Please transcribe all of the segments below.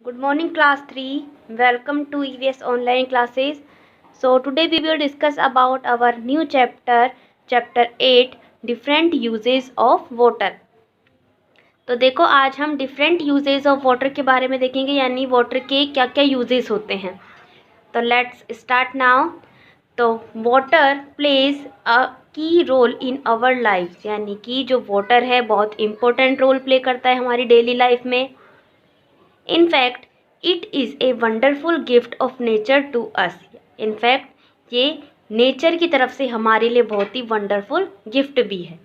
Good morning class 3. Welcome to EVS online classes. So today we will discuss about our new chapter 8 different uses of water. तो देखो आज हम different uses of water के बारे में देखेंगे, यानी वाटर के क्या क्या यूजेस होते हैं. तो लेट्स स्टार्ट नाउ. तो वाटर प्लेज अ की रोल इन आवर लाइफ, यानी कि जो वाटर है बहुत इम्पोर्टेंट रोल प्ले करता है हमारी डेली लाइफ में. In fact it is a wonderful gift of nature to us. In fact ये नेचर की तरफ से हमारे लिए बहुत ही वंडरफुल गिफ्ट भी है.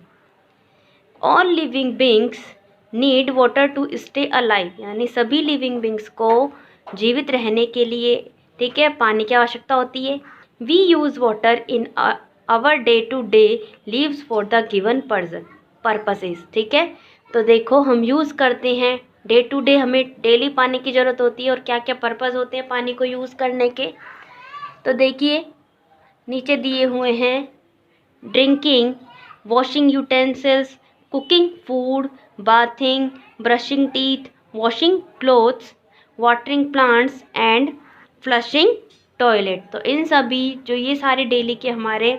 All living beings need water to stay alive, यानी सभी लिविंग बींग्स को जीवित रहने के लिए ठीक है पानी की आवश्यकता होती है. We use water in our day to day lives for the given purposes. ठीक है, तो देखो हम यूज़ करते हैं डे टू डे, हमें डेली पानी की ज़रूरत होती है और क्या क्या पर्पज़ होते हैं पानी को यूज़ करने के. तो देखिए नीचे दिए हुए हैं drinking, washing utensils, cooking food, bathing, brushing teeth, washing clothes, watering plants and flushing toilet. तो इन सभी जो ये सारे डेली के हमारे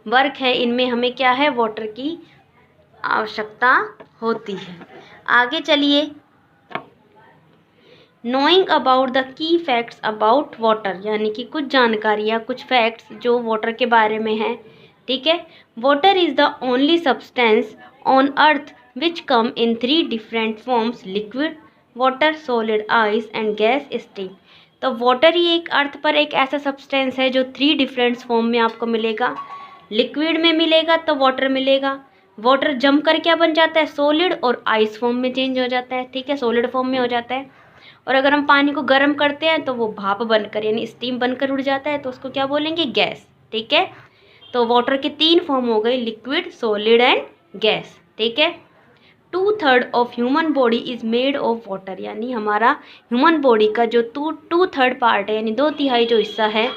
वर्क है इनमें हमें क्या है वाटर की आवश्यकता होती है. आगे चलिए. Knowing about the key facts about water, यानी कि कुछ जानकारियाँ कुछ फैक्ट्स जो वाटर के बारे में हैं. ठीक है, water is the only substance on earth which come in 3 different forms, liquid water, solid ice and gas steam. तो वाटर ही एक अर्थ पर एक ऐसा सब्सटेंस है जो 3 डिफरेंट फॉर्म में आपको मिलेगा. लिक्विड में मिलेगा तो वाटर मिलेगा, वाटर जम कर क्या बन जाता है सॉलिड और आइस फॉर्म में चेंज हो जाता है. ठीक है, सॉलिड फॉर्म में हो जाता है. और अगर हम पानी को गर्म करते हैं तो वो भाप बनकर यानी स्टीम बनकर उड़ जाता है, तो उसको क्या बोलेंगे गैस. ठीक है, तो वाटर के 3 फॉर्म हो गए, लिक्विड, सॉलिड एंड गैस. ठीक है. 2/3 of human body is made of water, यानी हमारा ह्यूमन बॉडी का जो 2/3 पार्ट है यानी 2/3 जो हिस्सा है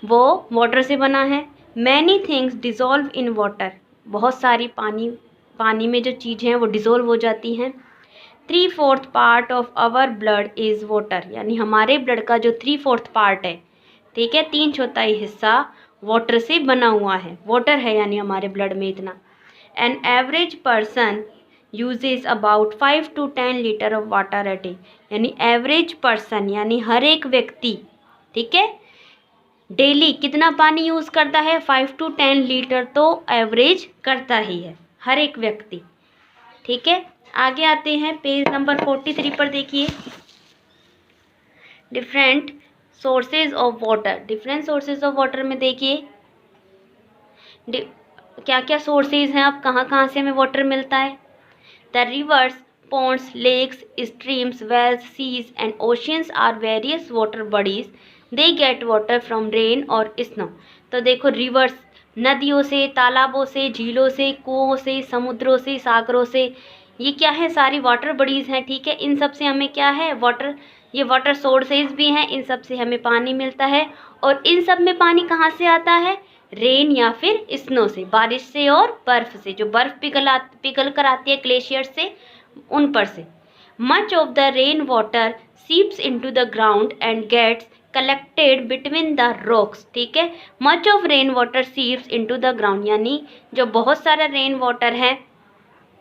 वो वाटर से बना है. Many things dissolve in water, बहुत सारी पानी में जो चीज़ें हैं वो डिज़ोल्व हो जाती हैं. 3/4 part of our blood is water, यानी हमारे ब्लड का जो 3/4 पार्ट है ठीक है 3/4 हिस्सा वाटर से बना हुआ है, वाटर है यानी हमारे ब्लड में इतना. An average person uses about 5 to 10 litre of water a day, यानी एवरेज पर्सन यानी हर एक व्यक्ति ठीक है डेली कितना पानी यूज़ करता है 5 to 10 लीटर, तो एवरेज करता ही है हर एक व्यक्ति. ठीक है, आगे आते हैं पेज नंबर 43 पर. देखिए different sources of water. Different sources of water में देखिए क्या क्या सोर्सेज हैं, अब कहाँ कहाँ से हमें वाटर मिलता है. The reverse, ponds, lakes, streams, wells, seas and oceans are various water bodies. They get water from rain और snow. तो देखो रिवर्स नदियों से, तालाबों से, झीलों से, कुओं से, समुद्रों से, सागरों से, ये क्या है सारी वाटर बॉडीज़ हैं. ठीक है, इन सब से हमें क्या है वाटर, ये वाटर सोर्सेज भी हैं, इन सब से हमें पानी मिलता है. और इन सब में पानी कहाँ से आता है, रेन या फिर स्नो से, बारिश से और बर्फ़ से, जो बर्फ़ पिघल कर आती है ग्लेशियर से उन पर से. Much of the rain water seeps into the ground and gets collected between the rocks. ठीक है, much of rain water seeps into the ground, यानी जो बहुत सारा रेन वाटर है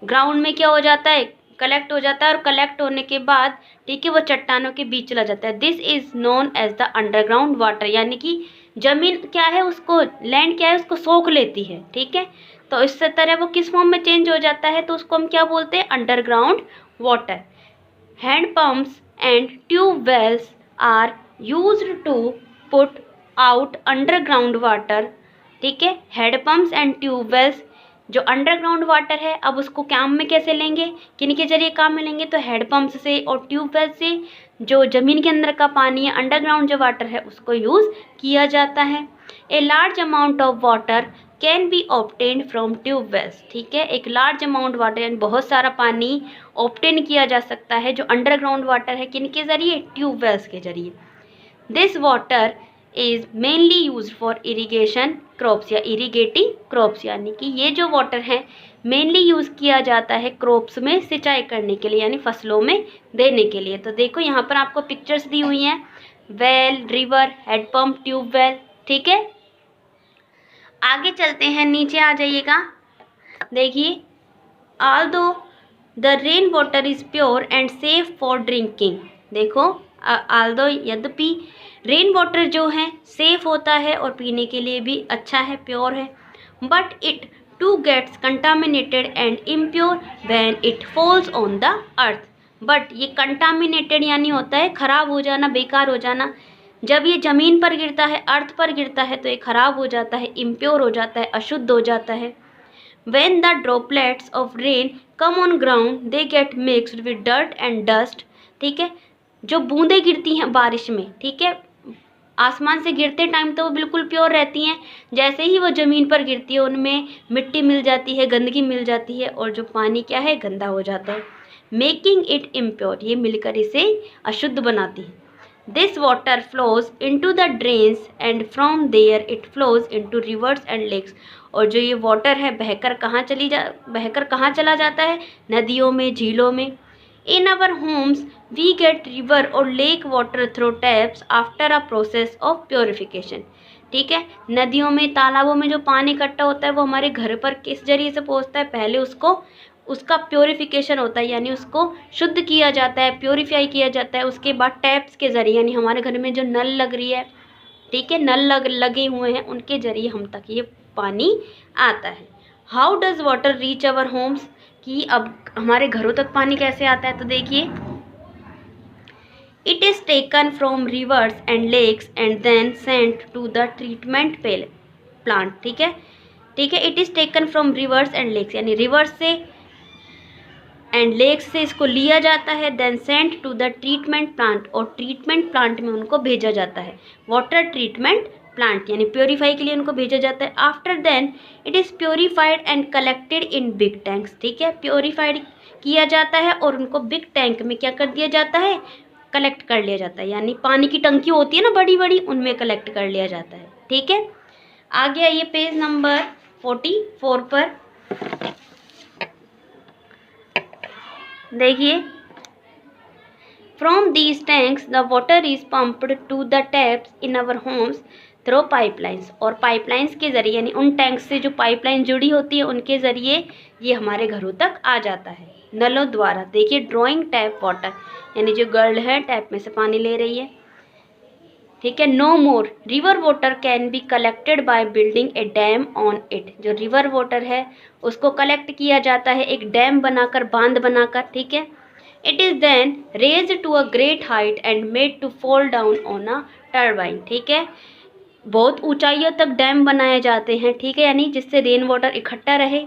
ग्राउंड में क्या हो जाता है कलेक्ट हो जाता है, और कलेक्ट होने के बाद ठीक है वो चट्टानों के बीच चला जाता है. This is known as the underground water, यानी कि जमीन क्या है उसको, लैंड क्या है उसको सोख लेती है. ठीक है, तो इस तरह वो किस फॉर्म में चेंज हो जाता है, तो उसको हम क्या बोलते हैं underground water. Hand pumps and tube wells are used to put out underground water. ठीक है, head pumps and tube wells जो अंडरग्राउंड वाटर है अब उसको काम में कैसे लेंगे, किन के जरिए काम में लेंगे, तो हेड पम्प से और ट्यूबवेल से जो ज़मीन के अंदर का पानी है अंडरग्राउंड जो वाटर है उसको यूज़ किया जाता है. A large amount of water can B obtained from tube wells. ठीक है, एक लार्ज अमाउंट वाटर यानी बहुत सारा पानी ऑब्टेन किया जा सकता है जो अंडरग्राउंड वाटर है किन के ज़रिए, ट्यूबवेल्स के ज़रिए. This water is mainly use for irrigation crops या इरीगेटिंग क्रॉप्स, यानी कि ये जो वाटर है मेनली यूज़ किया जाता है क्रॉप्स में सिंचाई करने के लिए, यानी फसलों में देने के लिए। तो देखो यहाँ पर आपको पिक्चर्स दी हुई हैं, वेल, रिवर, हैंडपम्प, ट्यूबवेल, ठीक है। आगे चलते हैं, नीचे आ जाइएगा। देखिए, although the rain water is pure and safe for drinking. देखो, ऑल्दो यद्यपि रेन वाटर जो है सेफ होता है और पीने के लिए भी अच्छा है, प्योर है, but it too gets contaminated and impure when it falls on the earth. But ये कंटामिनेटेड यानी होता है खराब हो जाना, बेकार हो जाना। जब ये ज़मीन पर गिरता है, अर्थ पर गिरता है, तो ये खराब हो जाता है, इम्प्योर हो जाता है, अशुद्ध हो जाता है। When the droplets of rain come on ground, they get mixed with dirt and dust, ठीक है। जो बूंदें गिरती हैं बारिश में, ठीक है, आसमान से गिरते टाइम तो वो बिल्कुल प्योर रहती हैं, जैसे ही वो ज़मीन पर गिरती है उनमें मिट्टी मिल जाती है, गंदगी मिल जाती है, और जो पानी क्या है, गंदा हो जाता है, मेकिंग इट इम्प्योर, ये मिलकर इसे अशुद्ध बनाती है। This water flows into the drains and from there it flows into rivers and lakes। और जो ये वाटर है बहकर कहाँ चला जाता है, नदियों में, झीलों में। In our homes we get river और lake water through taps after a process of purification, ठीक है। नदियों में, तालाबों में जो पानी इकट्ठा होता है वो हमारे घर पर किस जरिए से पहुँचता है, पहले उसका प्योरिफिकेशन होता है, यानी उसको शुद्ध किया जाता है, प्योरीफाई किया जाता है। उसके बाद टैप्स के ज़रिए, यानी हमारे घर में जो नल लग रही है, ठीक है, नल लगे हुए हैं, उनके ज़रिए हम तक ये पानी आता है। How does water reach our Holmes, कि अब हमारे घरों तक पानी कैसे आता है, तो देखिए, it is taken from rivers and lakes and then sent to the treatment plant, ठीक है, it is taken from rivers and lakes, यानी रिवर्स से एंड लेक्स से इसको लिया जाता है, then sent to the treatment plant, और ट्रीटमेंट प्लांट में उनको भेजा जाता है, वाटर ट्रीटमेंट प्लांट, यानी प्योरीफाई के लिए उनको भेजा जाता है। After then it is purified and collected in big tanks, ठीक है, प्योरीफाइड किया जाता है और उनको बिग टैंक में क्या कर दिया जाता है, कलेक्ट कर लिया जाता है, यानी पानी की टंकी होती है ना बड़ी बड़ी, उनमें कलेक्ट कर लिया जाता है, ठीक है। आगे आइए पेज नंबर 44 पर। देखिए, from these tanks the water is pumped to the taps in our homes through pipelines, और पाइपलाइंस के ज़रिए, यानी उन टैंक्स से जो पाइपलाइन जुड़ी होती है उनके ज़रिए ये हमारे घरों तक आ जाता है, नलों द्वारा। देखिए, ड्रॉइंग टैप वाटर, यानी जो गर्ल है टैप में से पानी ले रही है, ठीक है। No more river water can be collected by building a dam on it, जो रिवर वाटर है उसको कलेक्ट किया जाता है एक डैम बनाकर, बांध बनाकर, ठीक है। It is then raised to a great height and made to fall down on a turbine, ठीक है, बहुत ऊंचाइयों तक डैम बनाए जाते हैं, ठीक है, यानी जिससे रेन वाटर इकट्ठा रहे,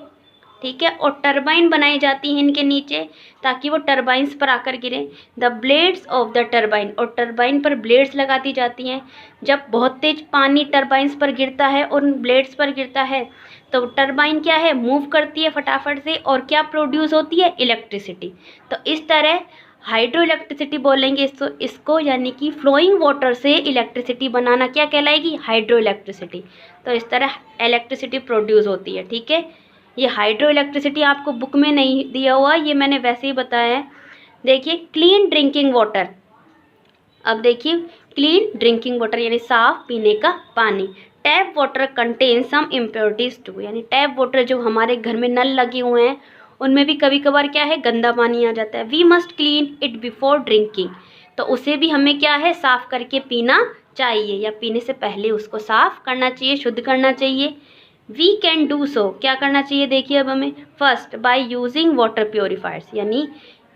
ठीक है, और टरबाइन बनाई जाती हैं इनके नीचे ताकि वो टरबाइंस पर आकर गिरें। The blades of the turbine, और टरबाइन पर ब्लेड्स लगा दी जाती हैं। जब बहुत तेज पानी टरबाइंस पर गिरता है और उन ब्लेड्स पर गिरता है तो टरबाइन क्या है, मूव करती है फटाफट से, और क्या प्रोड्यूस होती है, इलेक्ट्रिसिटी। तो इस तरह हाइड्रो इलेक्ट्रिसिटी बोलेंगे इसको, यानी कि फ्लोइंग वाटर से इलेक्ट्रिसिटी बनाना क्या कहलाएगी, हाइड्रो इलेक्ट्रिसिटी। तो इस तरह इलेक्ट्रिसिटी प्रोड्यूस होती है, ठीक है। ये हाइड्रो इलेक्ट्रिसिटी आपको बुक में नहीं दिया हुआ, ये मैंने वैसे ही बताया है। देखिए, क्लीन ड्रिंकिंग वाटर, अब देखिए, क्लीन ड्रिंकिंग वाटर यानी साफ पीने का पानी। Tap water contain some impurities too, यानी टैप वाटर जो हमारे घर में नल लगे हुए हैं उनमें भी कभी कभार क्या है, गंदा पानी आ जाता है। We must clean it before drinking, तो उसे भी हमें क्या है, साफ़ करके पीना चाहिए, या पीने से पहले उसको साफ़ करना चाहिए, शुद्ध करना चाहिए। वी कैन डू सो, क्या करना चाहिए, देखिए अब हमें, first by using water purifiers, यानी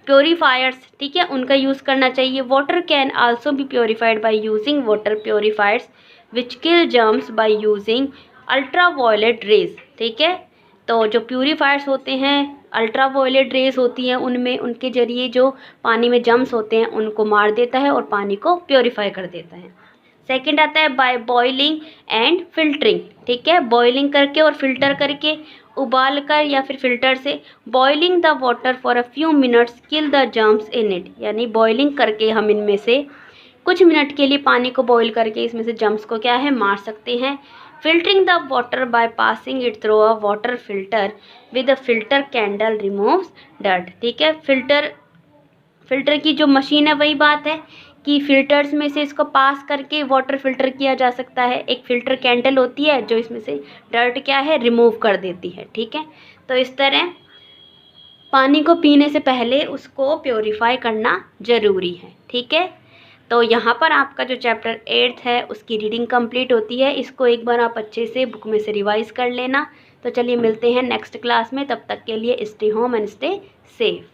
प्योरीफायर्स, ठीक है, उनका यूज़ करना चाहिए। Water can also be purified by using water purifiers which kill germs by using ultra violet rays, ठीक है। तो जो प्यूरीफायर्स होते हैं, अल्ट्रा वायलेट रेज होती हैं, उनमें उनके जरिए जो पानी में जर्म्स होते हैं उनको मार देता है और पानी को प्योरीफाई कर देता है। सेकंड आता है बाय बॉइलिंग एंड फिल्टरिंग, ठीक है, बॉइलिंग करके और फिल्टर करके, उबाल कर या फिर फिल्टर से। Boiling the water for a few minutes kill the germs in it, यानी बॉइलिंग करके हम इनमें से कुछ मिनट के लिए पानी को बॉईल करके इसमें से जम्स को क्या है मार सकते हैं। Filtering the water by passing it through a water filter with a filter candle removes dirt. ठीक है, फिल्टर की जो मशीन है वही बात है कि फिल्टर्स में से इसको पास करके वाटर फिल्टर किया जा सकता है। एक फिल्टर कैंडल होती है जो इसमें से डर्ट क्या है रिमूव कर देती है। ठीक है, तो इस तरह पानी को पीने से पहले उसको प्योरीफाई करना ज़रूरी है। ठीक है, तो यहाँ पर आपका जो चैप्टर 8 है उसकी रीडिंग कंप्लीट होती है। इसको एक बार आप अच्छे से बुक में से रिवाइज कर लेना। तो चलिए मिलते हैं नेक्स्ट क्लास में, तब तक के लिए stay home and stay safe.